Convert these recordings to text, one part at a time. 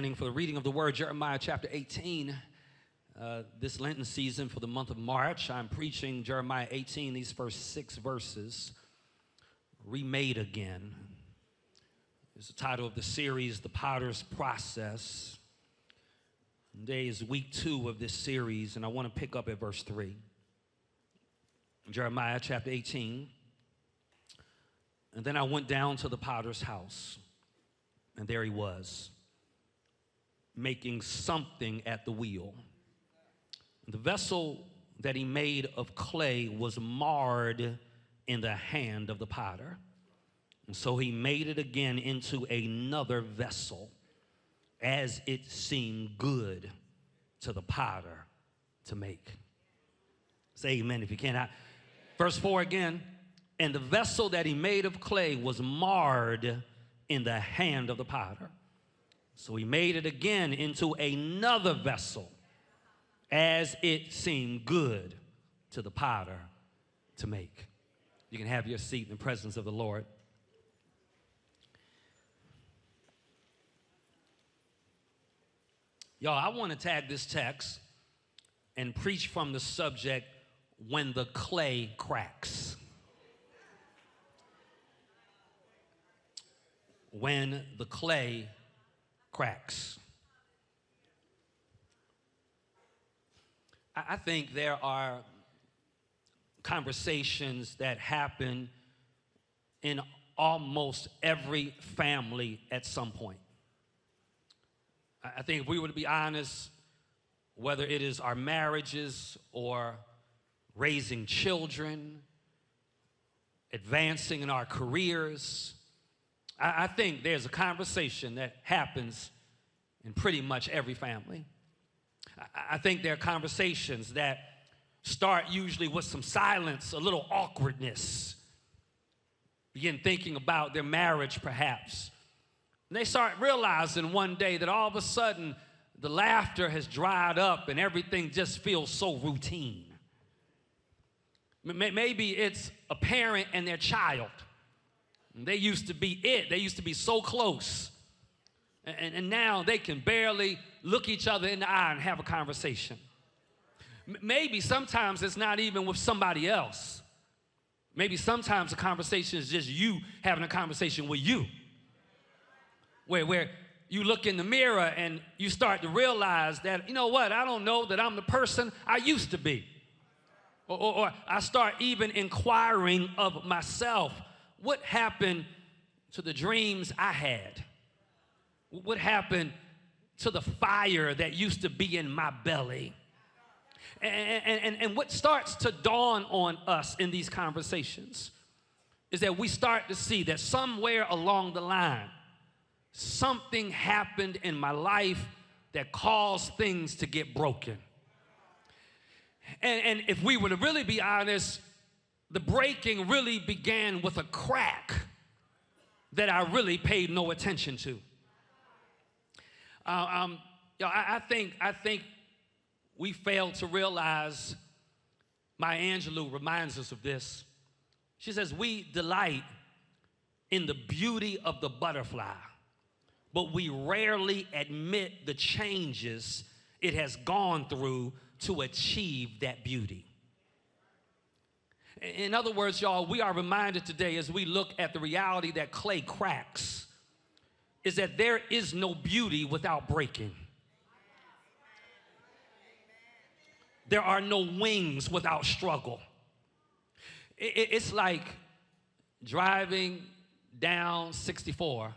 standing for the reading of the word, Jeremiah chapter 18. This Lenten season for the month of March, I'm preaching Jeremiah 18, these first 6 verses, Remade Again. It's the title of the series, The Potter's Process. Today is week 2 of this series, and I want to pick up at verse 3. Jeremiah chapter 18. And then I went down to the potter's house, and there he was, making something at the wheel. The vessel that he made of clay was marred in the hand of the potter. And so he made it again into another vessel, as it seemed good to the potter to make. Say amen if you can. Verse 4 again. And the vessel that he made of clay was marred in the hand of the potter. So he made it again into another vessel, as it seemed good to the potter to make. You can have your seat in the presence of the Lord. Y'all, I want to tag this text and preach from the subject, when the clay cracks. When the clay cracks. I think there are conversations that happen in almost every family at some point. I think if we were to be honest, whether it is our marriages or raising children, advancing in our careers, I think there's a conversation that happens in pretty much every family. I think there are conversations that start usually with some silence, a little awkwardness. Begin thinking about their marriage, perhaps. And they start realizing one day that all of a sudden the laughter has dried up and everything just feels so routine. Maybe it's a parent and their child. They used to be it. They used to be so close. And now they can barely look each other in the eye and have a conversation. Maybe sometimes it's not even with somebody else. Maybe sometimes the conversation is just you having a conversation with you. Where you look in the mirror and you start to realize that, you know what, I don't know that I'm the person I used to be. Or I start even inquiring of myself, what happened to the dreams I had? What happened to the fire that used to be in my belly? And what starts to dawn on us in these conversations is that we start to see that somewhere along the line, something happened in my life that caused things to get broken. And if we were to really be honest, the breaking really began with a crack that I really paid no attention to. I think we fail to realize, Maya Angelou reminds us of this. She says, we delight in the beauty of the butterfly, but we rarely admit the changes it has gone through to achieve that beauty. In other words, y'all, we are reminded today as we look at the reality that clay cracks, is that there is no beauty without breaking. There are no wings without struggle. It's like driving down 64,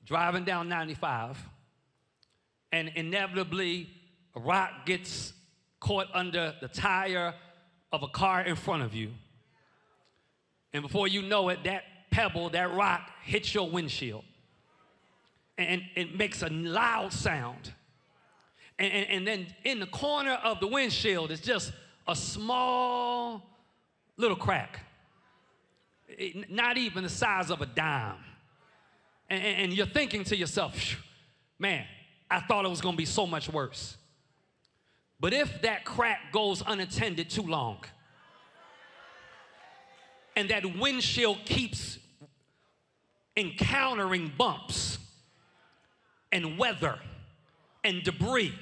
driving down 95, and inevitably a rock gets caught under the tire of a car in front of you. And before you know it, that pebble, that rock hits your windshield. And it makes a loud sound. And then in the corner of the windshield is just a small little crack. Not even the size of a dime. And you're thinking to yourself, man, I thought it was going to be so much worse. But if that crack goes unattended too long, and that windshield keeps encountering bumps, and weather and debris.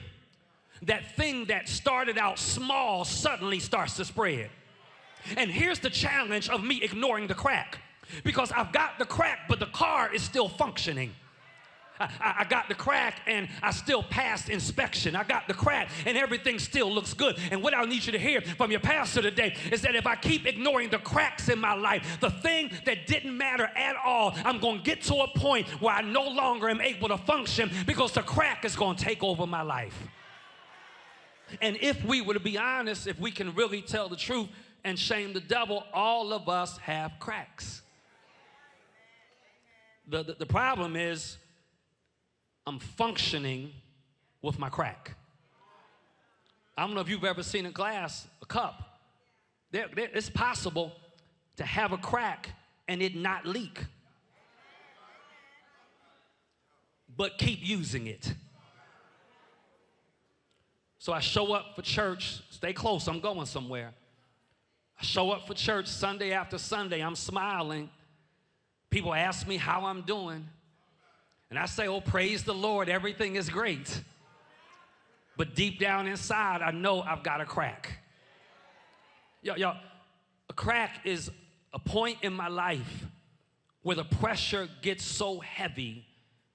That thing that started out small suddenly starts to spread. And here's the challenge of me ignoring the crack. Because I've got the crack, but the car is still functioning. I got the crack and I still passed inspection. I got the crack and everything still looks good. And what I need you to hear from your pastor today is that if I keep ignoring the cracks in my life, the thing that didn't matter at all, I'm going to get to a point where I no longer am able to function because the crack is going to take over my life. And if we were to be honest, if we can really tell the truth and shame the devil, all of us have cracks. The problem is I'm functioning with my crack. I don't know if you've ever seen a cup. It's possible to have a crack and it not leak, but keep using it. So I show up for church, stay close, I'm going somewhere. I show up for church Sunday after Sunday, I'm smiling. People ask me how I'm doing. And I say, oh, praise the Lord, everything is great. But deep down inside, I know I've got a crack. Y'all, a crack is a point in my life where the pressure gets so heavy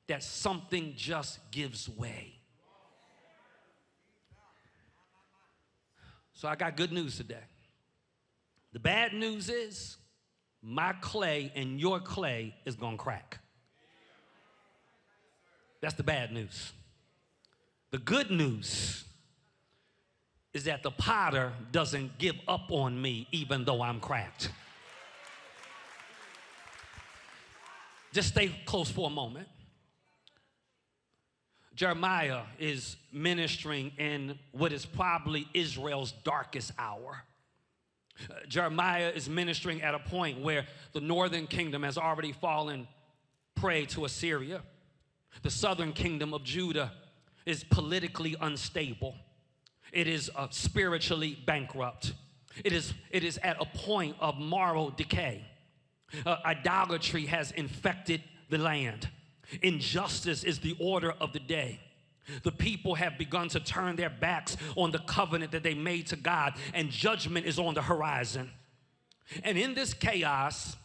that something just gives way. So I got good news today. The bad news is my clay and your clay is going to crack. That's the bad news. The good news is that the potter doesn't give up on me even though I'm cracked. Just stay close for a moment. Jeremiah is ministering in what is probably Israel's darkest hour. Jeremiah is ministering at a point where the northern kingdom has already fallen prey to Assyria. The southern kingdom of Judah is politically unstable. It is spiritually bankrupt. It is at a point of moral decay. Idolatry has infected the land. Injustice is the order of the day. The people have begun to turn their backs on the covenant that they made to God, and judgment is on the horizon. And in this chaos,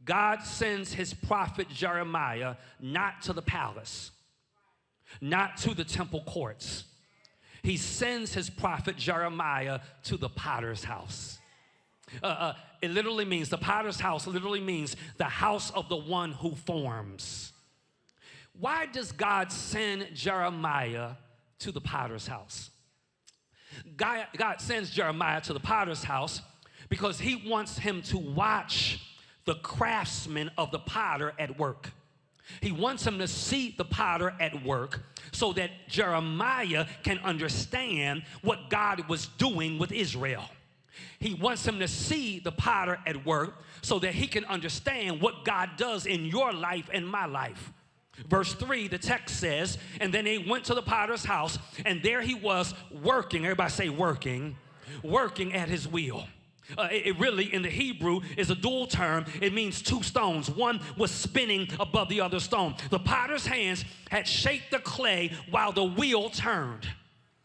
God sends his prophet Jeremiah not to the palace, not to the temple courts. He sends his prophet Jeremiah to the potter's house. It literally means, the potter's house literally means the house of the one who forms. Why does God send Jeremiah to the potter's house? God sends Jeremiah to the potter's house because he wants him to watch the craftsman of the potter at work. He wants him to see the potter at work so that Jeremiah can understand what God was doing with Israel. He wants him to see the potter at work so that he can understand what God does in your life and my life. Verse 3, the text says, and then he went to the potter's house, and there he was working. Everybody say working at his wheel. It really, in the Hebrew, is a dual term. It means two stones. One was spinning above the other stone. The potter's hands had shaped the clay while the wheel turned.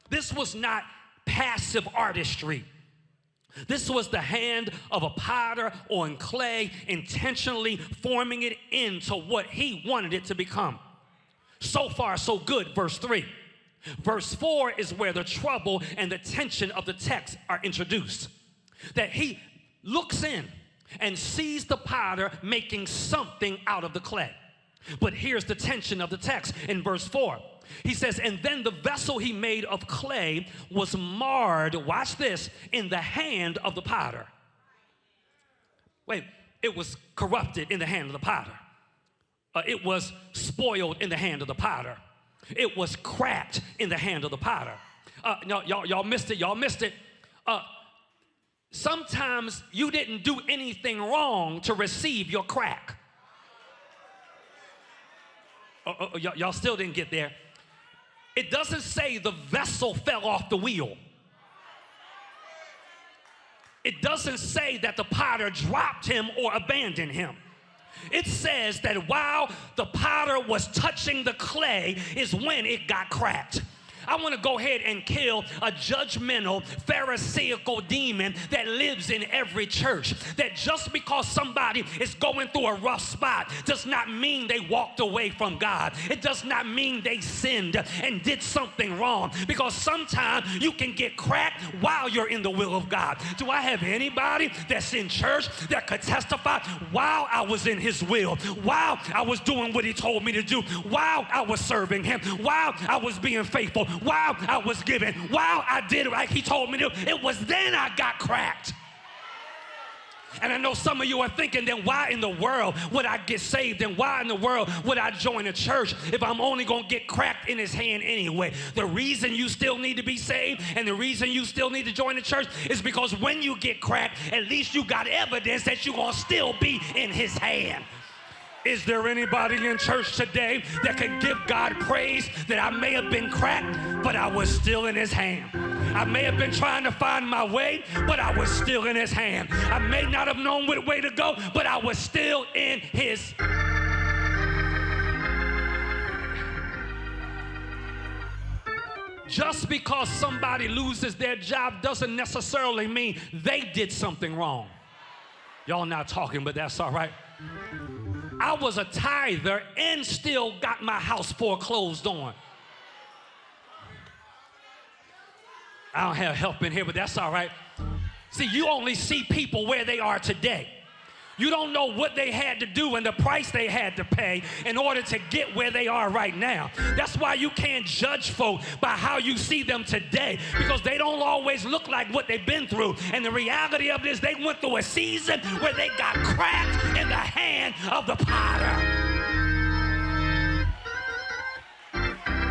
This was not passive artistry. This was the hand of a potter on clay, intentionally forming it into what he wanted it to become. So far, so good, verse 3. Verse 4 is where the trouble and the tension of the text are introduced. That he looks in and sees the potter making something out of the clay. But here's the tension of the text in verse 4. He says, and then the vessel he made of clay was marred, watch this, in the hand of the potter. Wait, it was corrupted in the hand of the potter. It was spoiled in the hand of the potter. It was cracked in the hand of the potter. No, y'all missed it. Sometimes you didn't do anything wrong to receive your crack. Y'all still didn't get there. It doesn't say the vessel fell off the wheel. It doesn't say that the potter dropped him or abandoned him. It says that while the potter was touching the clay is when it got cracked. I want to go ahead and kill a judgmental, pharisaical demon that lives in every church. That just because somebody is going through a rough spot does not mean they walked away from God. It does not mean they sinned and did something wrong, because sometimes you can get cracked while you're in the will of God. Do I have anybody that's in church that could testify, while I was in his will, while I was doing what he told me to do, while I was serving him, while I was being faithful, while I was giving, while I did like he told me to, it was then I got cracked. And I know some of you are thinking, then why in the world would I get saved? And why in the world would I join a church if I'm only going to get cracked in his hand anyway? The reason you still need to be saved and the reason you still need to join the church is because when you get cracked, at least you got evidence that you're going to still be in his hand. Is there anybody in church today that can give God praise that I may have been cracked, but I was still in his hand? I may have been trying to find my way, but I was still in his hand. I may not have known which way to go, but I was still in his. Just because somebody loses their job doesn't necessarily mean they did something wrong. Y'all not talking, but that's all right. I was a tither and still got my house foreclosed on. I don't have help in here, but that's all right. See, you only see people where they are today. You don't know what they had to do and the price they had to pay in order to get where they are right now. That's why you can't judge folk by how you see them today, because they don't always look like what they've been through. And the reality of it is they went through a season where they got cracked in the hand of the potter.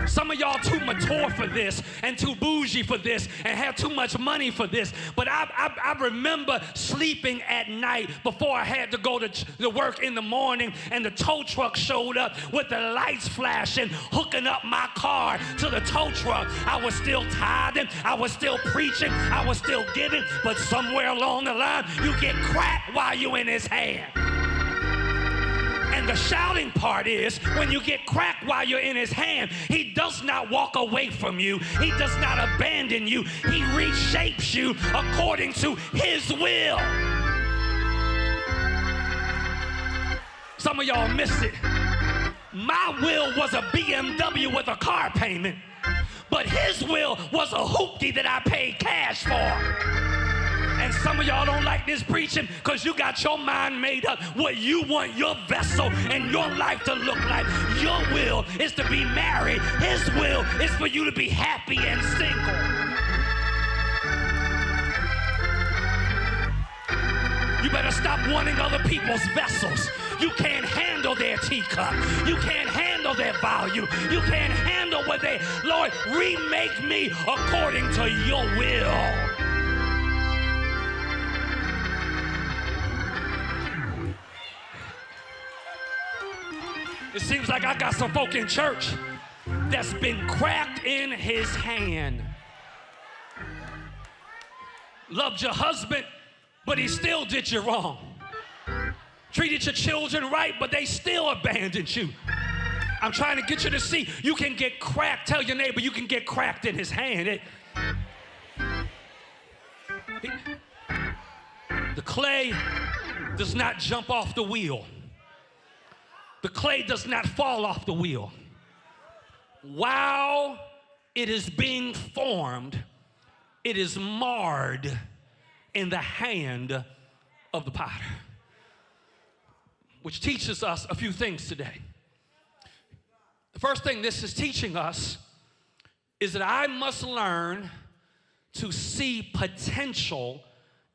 Some of y'all too mature for this and too bougie for this and have too much money for this. But I remember sleeping at night before I had to go to work in the morning, and the tow truck showed up with the lights flashing, hooking up my car to the tow truck. I was still tithing, I was still preaching, I was still giving, but somewhere along the line, you get cracked while you're in his hand. And the shouting part is, when you get cracked while you're in his hand, he does not walk away from you. He does not abandon you. He reshapes you according to his will. Some of y'all miss it. My will was a BMW with a car payment, but his will was a hoopty that I paid cash for. And some of y'all don't like this preaching because you got your mind made up what you want your vessel and your life to look like. Your will is to be married. His will is for you to be happy and single. You better stop wanting other people's vessels. You can't handle their teacup. You can't handle their value. You can't handle what they, Lord, remake me according to your will. It seems like I got some folk in church that's been cracked in his hand. Loved your husband, but he still did you wrong. Treated your children right, but they still abandoned you. I'm trying to get you to see you can get cracked. Tell your neighbor you can get cracked in his hand. The clay does not jump off the wheel. The clay does not fall off the wheel. While it is being formed, it is marred in the hand of the potter. Which teaches us a few things today. The first thing this is teaching us is that I must learn to see potential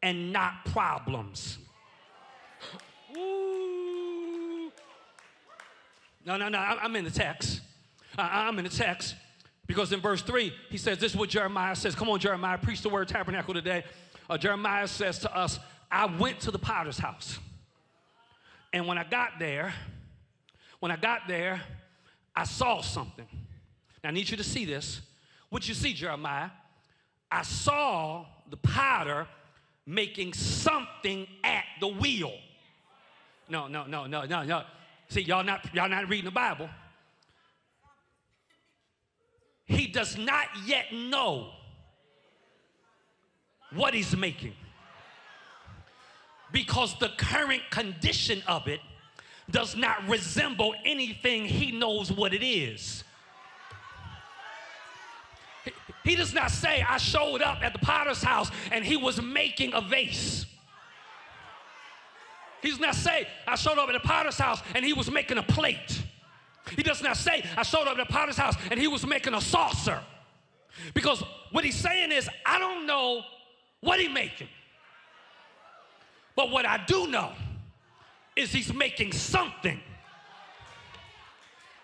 and not problems. No, I'm in the text. I'm in the text because in verse 3, he says, this is what Jeremiah says. Come on, Jeremiah, preach the word tabernacle today. Jeremiah says to us, I went to the potter's house. And when I got there, I saw something. Now, I need you to see this. What you see, Jeremiah? I saw the potter making something at the wheel. No, no, no, no, no, no. See, y'all not reading the Bible. He does not yet know what he's making, because the current condition of it does not resemble anything he knows what it is. He does not say, I showed up at the potter's house and he was making a vase. He does not say, I showed up at the potter's house and he was making a plate. He does not say, I showed up at the potter's house and he was making a saucer. Because what he's saying is, I don't know what he's making. But what I do know is he's making something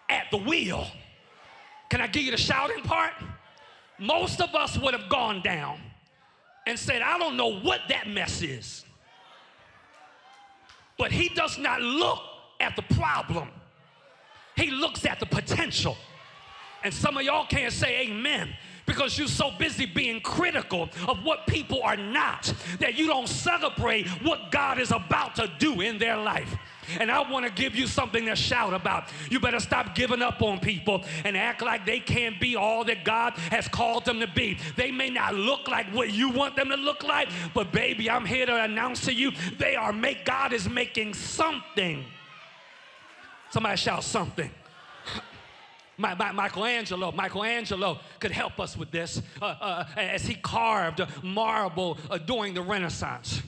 at the wheel. Can I give you the shouting part? Most of us would have gone down and said, I don't know what that mess is. But he does not look at the problem. He looks at the potential. And some of y'all can't say amen because you're so busy being critical of what people are not that you don't celebrate what God is about to do in their life. And I want to give you something to shout about. You better stop giving up on people and act like they can't be all that God has called them to be. They may not look like what you want them to look like, but baby, I'm here to announce to you, God is making something. Somebody shout something. Michelangelo could help us with this as he carved marble during the Renaissance.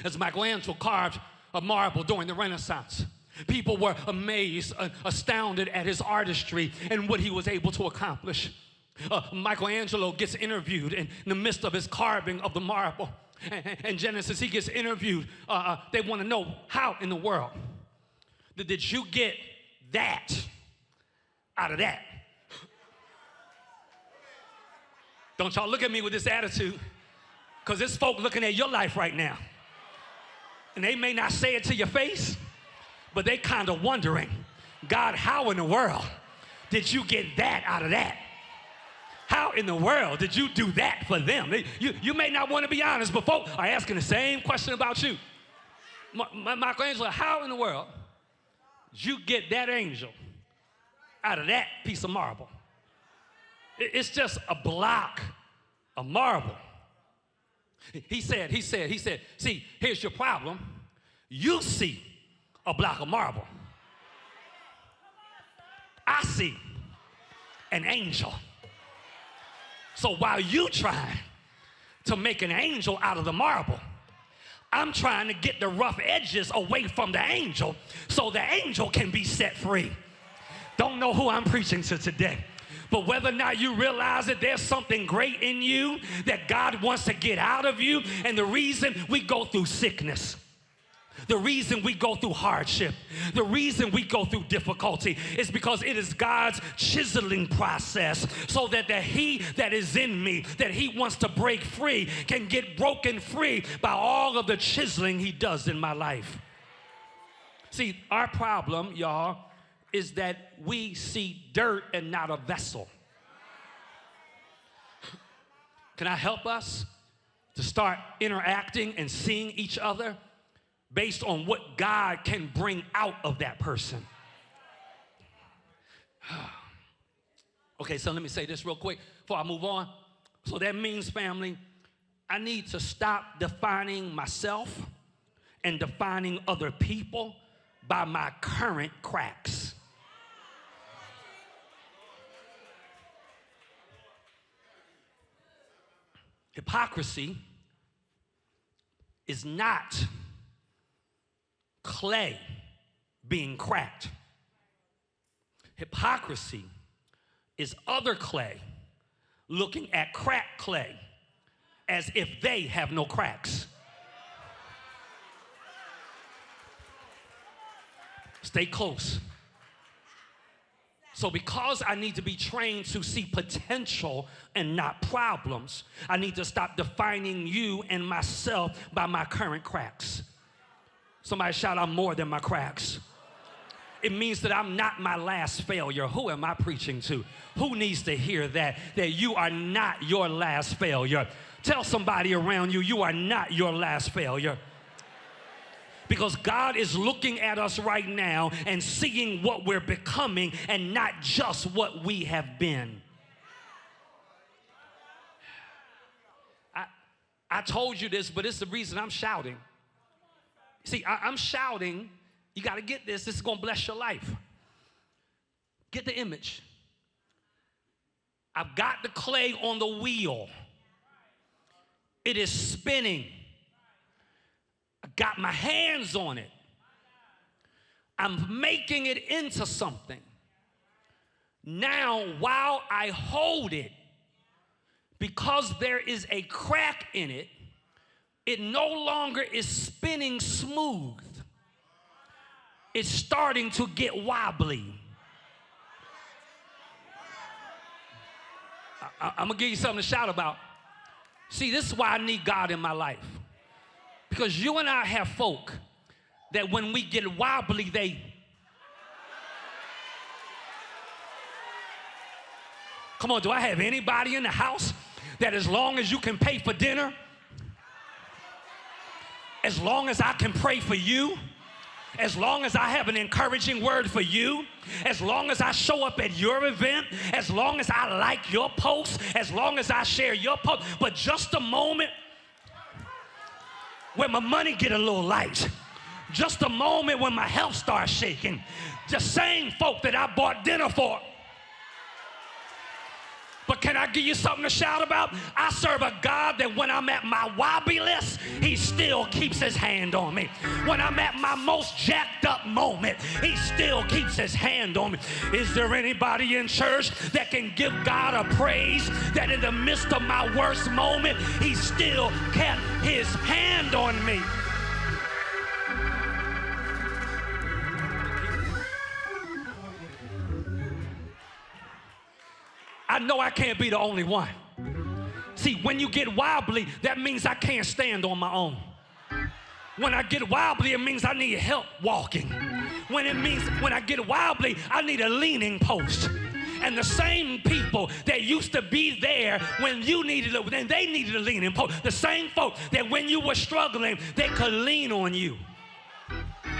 As Michelangelo carved a marble during the Renaissance, people were amazed, astounded at his artistry and what he was able to accomplish. Michelangelo gets interviewed in the midst of his carving of the marble. In Genesis, he gets interviewed. They want to know, how in the world did you get that out of that? Don't y'all look at me with this attitude, because there's folk looking at your life right now. And they may not say it to your face, but they kind of wondering, God, how in the world did you get that out of that? How in the world did you do that for them? You may not want to be honest, but folk are asking the same question about you. Michelangelo, how in the world did you get that angel out of that piece of marble? It's just a block of marble. He said, see, here's your problem. You see a block of marble. I see an angel. So while you try to make an angel out of the marble, I'm trying to get the rough edges away from the angel so the angel can be set free. Don't know who I'm preaching to today. But whether or not you realize that there's something great in you that God wants to get out of you, and the reason we go through sickness, the reason we go through hardship, the reason we go through difficulty is because it is God's chiseling process so that the he that is in me, that he wants to break free, can get broken free by all of the chiseling he does in my life. See, our problem, y'all, is that we see dirt and not a vessel. Can I help us to start interacting and seeing each other based on what God can bring out of that person? Okay, so let me say this real quick before I move on. So that means, family, I need to stop defining myself and defining other people by my current cracks. Hypocrisy is not clay being cracked. Hypocrisy is other clay looking at cracked clay as if they have no cracks. Stay close. So because I need to be trained to see potential and not problems, I need to stop defining you and myself by my current cracks. Somebody shout, I'm more than my cracks. It means that I'm not my last failure. Who am I preaching to? Who needs to hear that? That you are not your last failure. Tell somebody around you, you are not your last failure. Because God is looking at us right now and seeing what we're becoming and not just what we have been. I told you this, but it's the reason I'm shouting. See, I'm shouting. You got to get this. This is going to bless your life. Get the image. I've got the clay on the wheel. It is spinning. I got my hands on it. I'm making it into something. Now, while I hold it, because there is a crack in it, it no longer is spinning smooth. It's starting to get wobbly. I'm going to give you something to shout about. See, this is why I need God in my life. Because you and I have folk that when we get wobbly, they... Come on, do I have anybody in the house that as long as you can pay for dinner, as long as I can pray for you, as long as I have an encouraging word for you, as long as I show up at your event, as long as I like your posts, as long as I share your post, but just a moment when my money get a little light, just a moment when my health starts shaking, the same folk that I bought dinner for. But can I give you something to shout about? I serve a God that when I'm at my wobbly-less, he still keeps his hand on me. When I'm at my most jacked up moment, he still keeps his hand on me. Is there anybody in church that can give God a praise that in the midst of my worst moment, he still kept his hand on me? I know I can't be the only one. See, when you get wobbly, that means I can't stand on my own. When I get wobbly, it means I need help walking. When I get wobbly, I need a leaning post. And the same people that used to be there when you needed it, then they needed a leaning post. The same folk that when you were struggling, they could lean on you.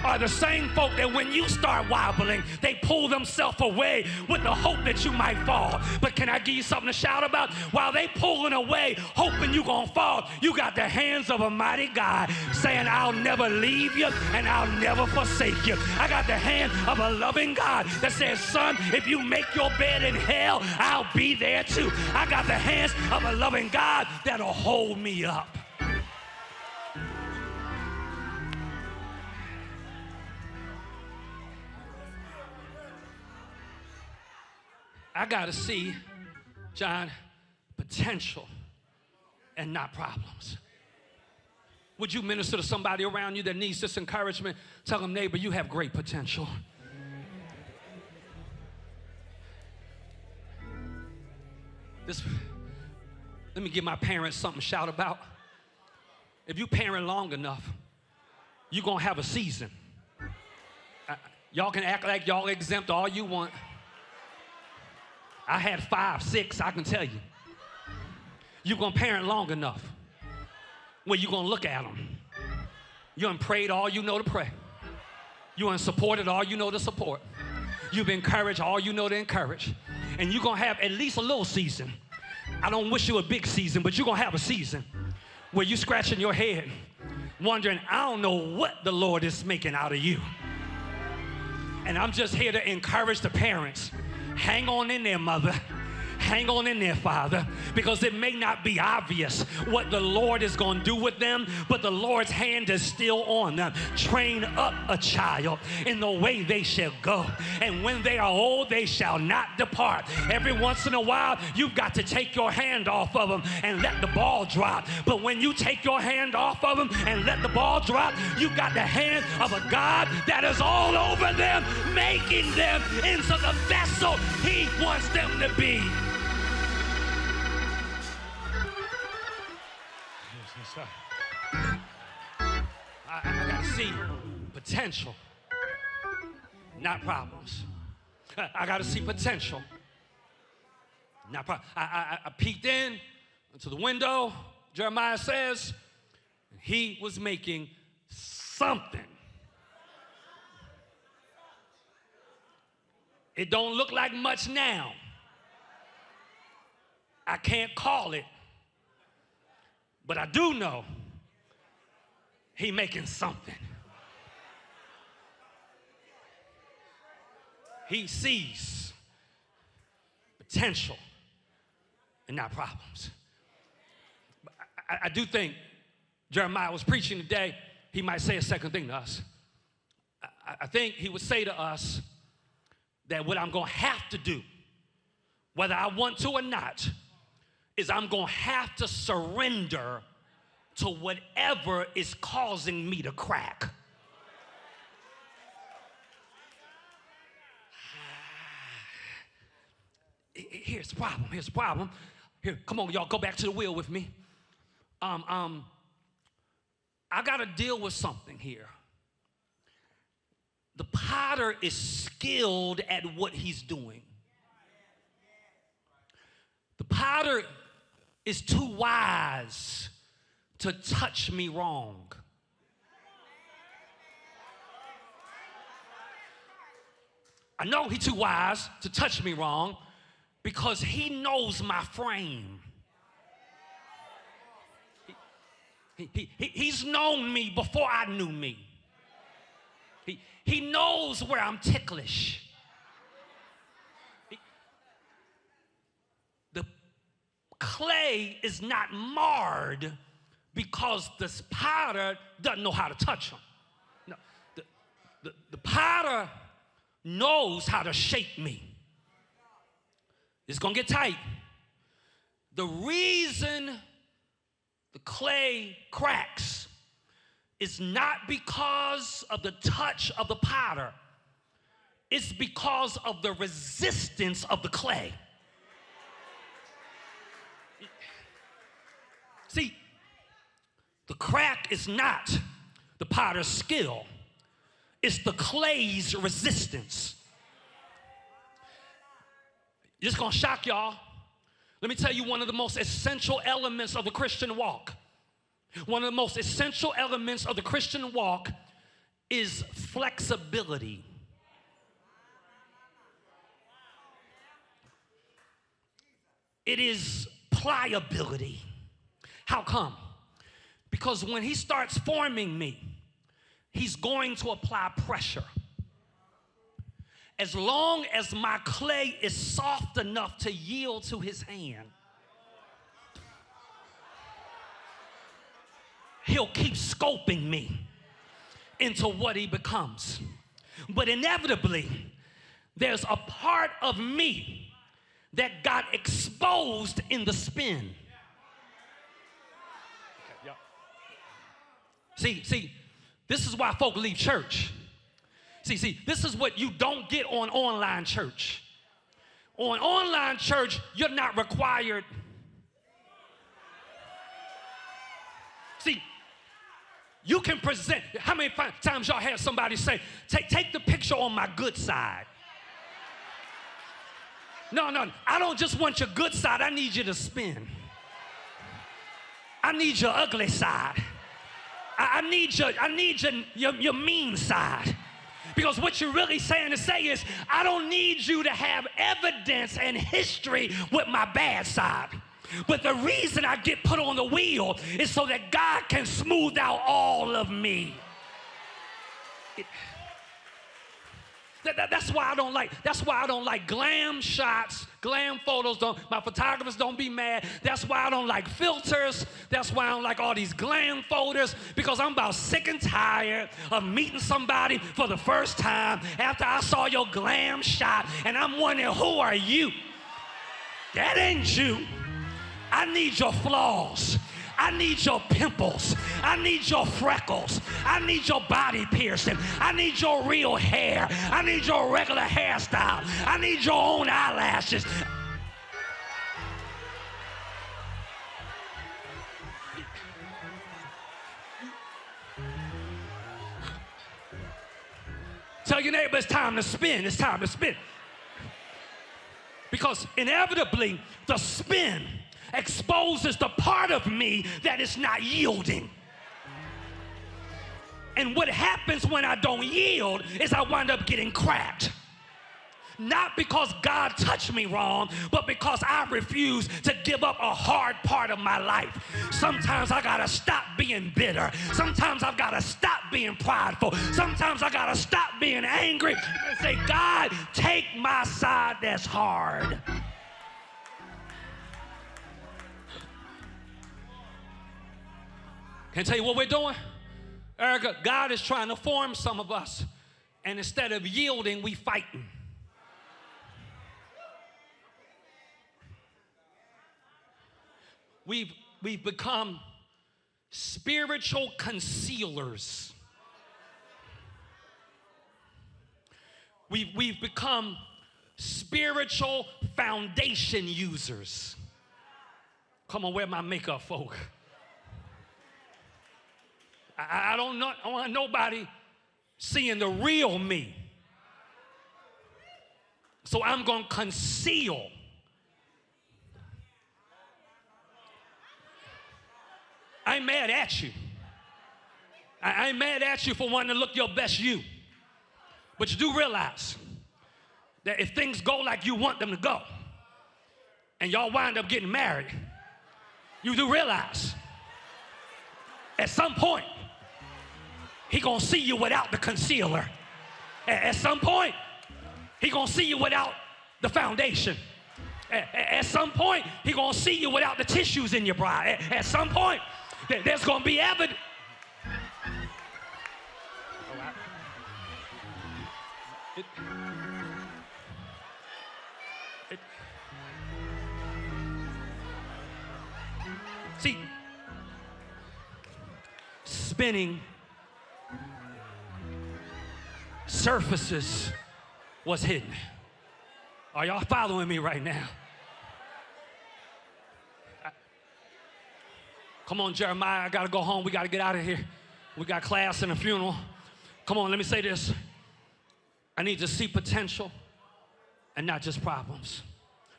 Are the same folk that when you start wobbling, they pull themselves away with the hope that you might fall. But can I give you something to shout about? While they pulling away, hoping you're going to fall, you got the hands of a mighty God saying, I'll never leave you and I'll never forsake you. I got the hand of a loving God that says, son, if you make your bed in hell, I'll be there too. I got the hands of a loving God that'll hold me up. I got to see, John, potential and not problems. Would you minister to somebody around you that needs this encouragement? Tell them, neighbor, you have great potential. Let me give my parents something to shout about. If you parent long enough, you're going to have a season. Y'all can act like y'all exempt all you want. I had 5, 6, I can tell you. You're going to parent long enough where you're going to look at them. You done prayed all you know to pray. You done supported all you know to support. You've encouraged all you know to encourage. And you're going to have at least a little season. I don't wish you a big season, but you're going to have a season where you're scratching your head, wondering, I don't know what the Lord is making out of you. And I'm just here to encourage the parents. Hang on in there, mother. Hang on in there, Father, because it may not be obvious what the Lord is going to do with them, but the Lord's hand is still on them. Train up a child in the way they shall go, and when they are old, they shall not depart. Every once in a while, you've got to take your hand off of them and let the ball drop. But when you take your hand off of them and let the ball drop, you got the hand of a God that is all over them, making them into the vessel He wants them to be. I got to see potential, not problems. I got to see potential, not problems. I peeked in to the window, Jeremiah says, he was making something It don't look like much now. I can't call it, but I do know he making something. He sees potential and not problems. I do think Jeremiah was preaching today. He might say a second thing to us. I think he would say to us that what I'm going to have to do, whether I want to or not, is I'm going to have to surrender to whatever is causing me to crack. Here's the problem. Here's the problem. Here, come on, y'all, go back to the wheel with me. I got to deal with something here. The potter is skilled at what he's doing. The potter is too wise to touch me wrong. I know he's too wise to touch me wrong because he knows my frame. He's known me before I knew me. He knows where I'm ticklish. The clay is not marred because this potter doesn't know how to touch him. No, the potter knows how to shape me. It's going to get tight. The reason the clay cracks is not because of the touch of the potter. It's because of the resistance of the clay. See, the crack is not the potter's skill. It's the clay's resistance. It's gonna shock y'all. Let me tell you one of the most essential elements of the Christian walk. One of the most essential elements of the Christian walk is flexibility. It is pliability. How come? Because when he starts forming me, he's going to apply pressure. As long as my clay is soft enough to yield to his hand, he'll keep scoping me into what he becomes. But inevitably, there's a part of me that got exposed in the spin. See, this is why folk leave church. See, this is what you don't get on online church. On online church, you're not required. See, you can present. How many times y'all had somebody say, take the picture on my good side? No, I don't just want your good side. I need you to spin. I need your ugly side. I need your mean side. Because what you're really saying to say is, I don't need you to have evidence and history with my bad side. But the reason I get put on the wheel is so that God can smooth out all of me. That's why I don't like glam shots, glam photos. My photographers don't be mad. That's why I don't like filters. That's why I don't like all these glam photos, because I'm about sick and tired of meeting somebody for the first time after I saw your glam shot, and I'm wondering, who are you? That ain't you. I need your flaws. I need your pimples. I need your freckles. I need your body piercing. I need your real hair. I need your regular hairstyle. I need your own eyelashes. Tell your neighbor it's time to spin. It's time to spin. Because inevitably, the spin exposes the part of me that is not yielding. And what happens when I don't yield is I wind up getting cracked. Not because God touched me wrong, but because I refuse to give up a hard part of my life. Sometimes I gotta stop being bitter. Sometimes I've gotta stop being prideful. Sometimes I gotta stop being angry and say, God, take my side that's hard. Can I tell you what we're doing? Erica, God is trying to form some of us, and instead of yielding, we fighting. We've become spiritual concealers. We've become spiritual foundation users. Come on, where my makeup folk? I don't want nobody seeing the real me. So I'm going to conceal. I ain't mad at you. I ain't mad at you for wanting to look your best you. But you do realize that if things go like you want them to go, and y'all wind up getting married, you do realize at some point, he gonna see you without the concealer. At some point, he gonna see you without the foundation. At some point, he gonna see you without the tissues in your bra. At some point, there's gonna be evidence. See, spinning surfaces was hidden. Are y'all following me right now? Come on, Jeremiah, I gotta go home. We gotta get out of here. We got class and a funeral. Come on, let me say this. I need to see potential and not just problems,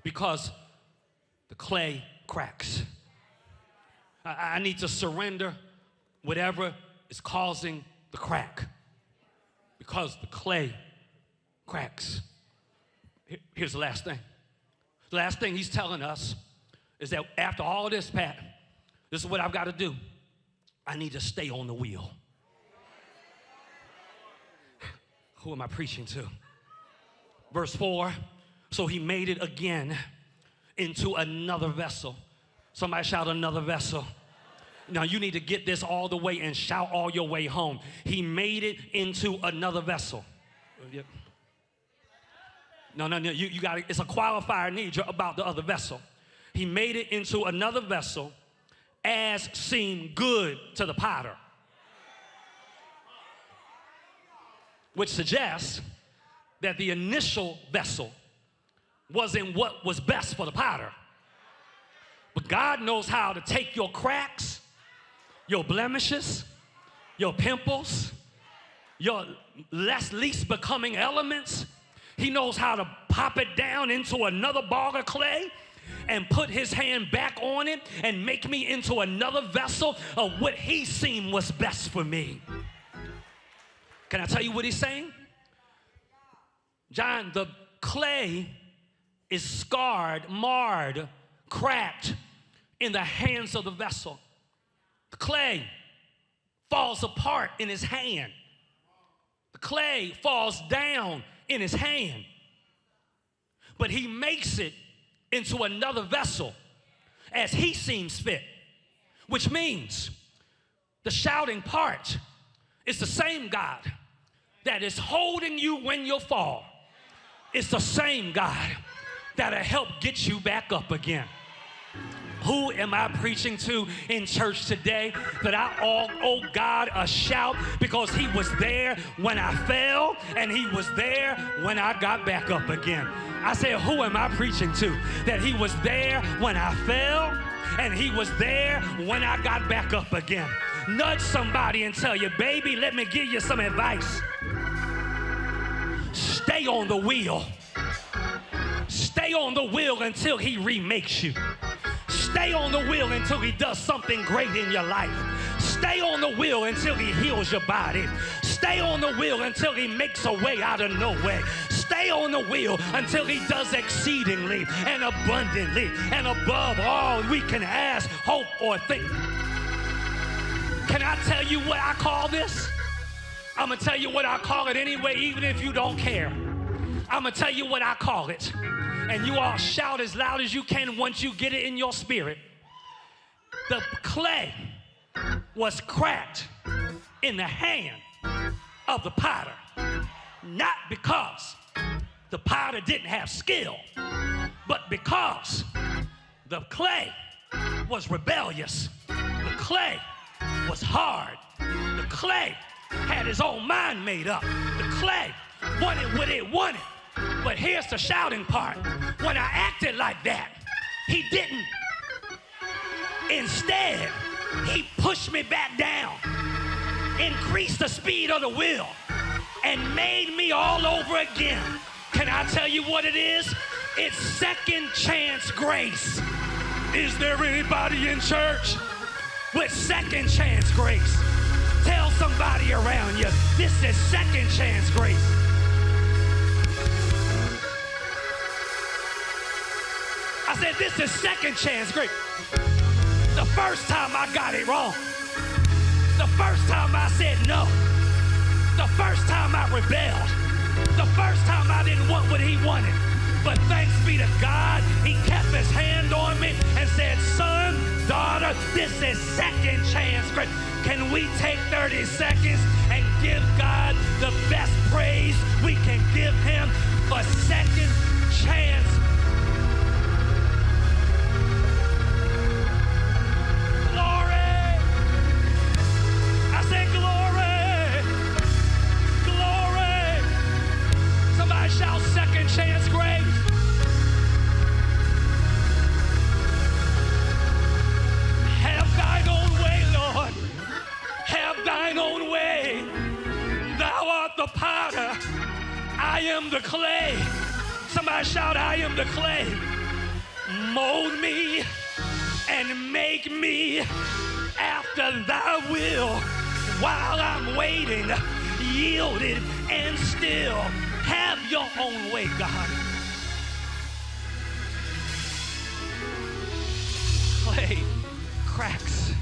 because the clay cracks. I need to surrender whatever is causing the crack, because the clay cracks. Here's the last thing. The last thing he's telling us is that after all this, Pat, this is what I've got to do. I need to stay on the wheel. Who am I preaching to? Verse 4, so he made it again into another vessel. Somebody shout, another vessel. Now you need to get this all the way and shout all your way home. He made it into another vessel. No, you got it. It's a qualifier need. You're about the other vessel. He made it into another vessel as seemed good to the potter, which suggests that the initial vessel wasn't what was best for the potter. But God knows how to take your cracks, your blemishes, your pimples, your least becoming elements. He knows how to pop it down into another ball of clay and put his hand back on it and make me into another vessel of what he seen was best for me. Can I tell you what he's saying? John, the clay is scarred, marred, cracked in the hands of the vessel. The clay falls apart in his hand. The clay falls down in his hand. But he makes it into another vessel as he seems fit, which means the shouting part is the same God that is holding you when you fall. It's the same God that'll help get you back up again. Who am I preaching to in church today that I owe God a shout, because he was there when I fell and he was there when I got back up again. I said, who am I preaching to that he was there when I fell and he was there when I got back up again? Nudge somebody and tell you, baby, let me give you some advice. Stay on the wheel. Stay on the wheel until he remakes you. Stay on the wheel until he does something great in your life. Stay on the wheel until he heals your body. Stay on the wheel until he makes a way out of no way. Stay stay on the wheel until he does exceedingly and abundantly and above all we can ask, hope, or think. Can I tell you what I call this? I'm going to tell you what I call it anyway, even if you don't care. I'm going to tell you what I call it. And you all shout as loud as you can once you get it in your spirit. The clay was cracked in the hand of the potter, not because the potter didn't have skill, but because the clay was rebellious. The clay was hard. The clay had his own mind made up. The clay wanted what it wanted. But here's the shouting part. When I acted like that, he didn't. Instead, he pushed me back down, increased the speed of the wheel, and made me all over again. Can I tell you what it is? It's second chance grace. Is there anybody in church with second chance grace? Tell somebody around you, this is second chance grace. I said, this is second chance grace. The first time I got it wrong. The first time I said no. The first time I rebelled. The first time I didn't want what he wanted. But thanks be to God, he kept his hand on me and said, son, daughter, this is second chance grace. Can we take 30 seconds and give God the best praise we can give him for second chance? Glory! I said glory! Glory! Somebody shout second chance grace. Have thine own way, Lord. Have thine own way. Thou art the potter. I am the clay. Somebody shout, I am the clay. Mold me and make me after thy will while I'm waiting, yielded and still. Have your own way, God. Clay cracks.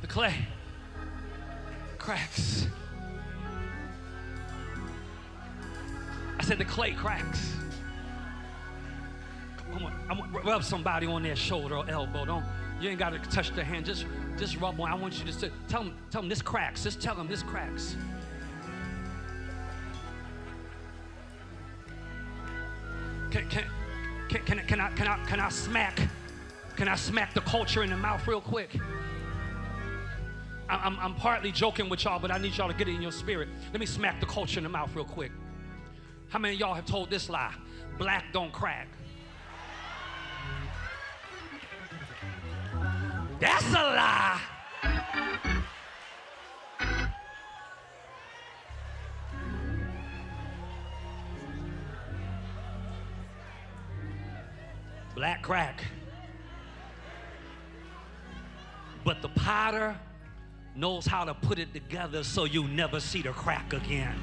The clay cracks. I said the clay cracks. I want to rub somebody on their shoulder or elbow. Don't, you ain't got to touch their hand. Just rub one. I want you to say, tell them this cracks. Just tell them this cracks. Can I smack the culture in the mouth real quick? I'm partly joking with y'all, but I need y'all to get it in your spirit. Let me smack the culture in the mouth real quick. How many of y'all have told this lie? Black don't crack. That's a lie. Black crack. But the potter knows how to put it together so you never see the crack again.